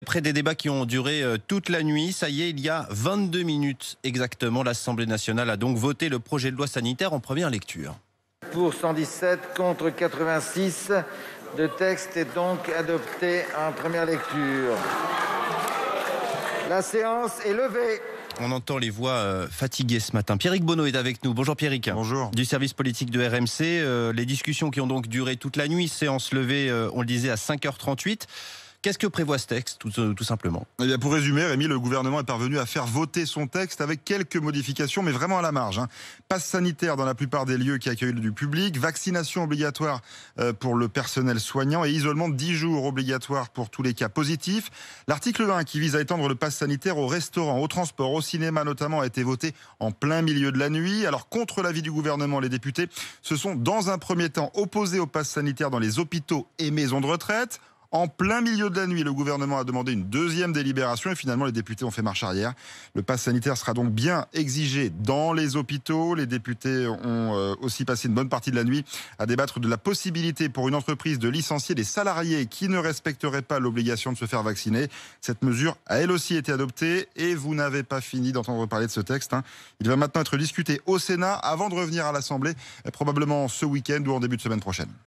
Après des débats qui ont duré toute la nuit, ça y est, il y a 22 minutes exactement, l'Assemblée nationale a donc voté le projet de loi sanitaire en première lecture. Pour 117, contre 86, le texte est donc adopté en première lecture. La séance est levée. On entend les voix fatiguées ce matin. Pierrick Bonneau est avec nous. Bonjour Pierrick. Bonjour. Du service politique de RMC. Les discussions qui ont donc duré toute la nuit, séance levée, on le disait, à 5h38. Qu'est-ce que prévoit ce texte, tout simplement? Eh bien, pour résumer, Rémi, le gouvernement est parvenu à faire voter son texte avec quelques modifications, mais vraiment à la marge. Passe sanitaire dans la plupart des lieux qui accueillent du public, vaccination obligatoire pour le personnel soignant et isolement de 10 jours obligatoire pour tous les cas positifs. L'article 1 qui vise à étendre le passe sanitaire aux restaurants, au transport, au cinéma notamment, a été voté en plein milieu de la nuit. Alors, contre l'avis du gouvernement, les députés se sont dans un premier temps opposés au passe sanitaire dans les hôpitaux et maisons de retraite. En plein milieu de la nuit, le gouvernement a demandé une deuxième délibération et finalement les députés ont fait marche arrière. Le pass sanitaire sera donc bien exigé dans les hôpitaux. Les députés ont aussi passé une bonne partie de la nuit à débattre de la possibilité pour une entreprise de licencier des salariés qui ne respecteraient pas l'obligation de se faire vacciner. Cette mesure a elle aussi été adoptée et vous n'avez pas fini d'entendre parler de ce texte. Il va maintenant être discuté au Sénat avant de revenir à l'Assemblée, probablement ce week-end ou en début de semaine prochaine.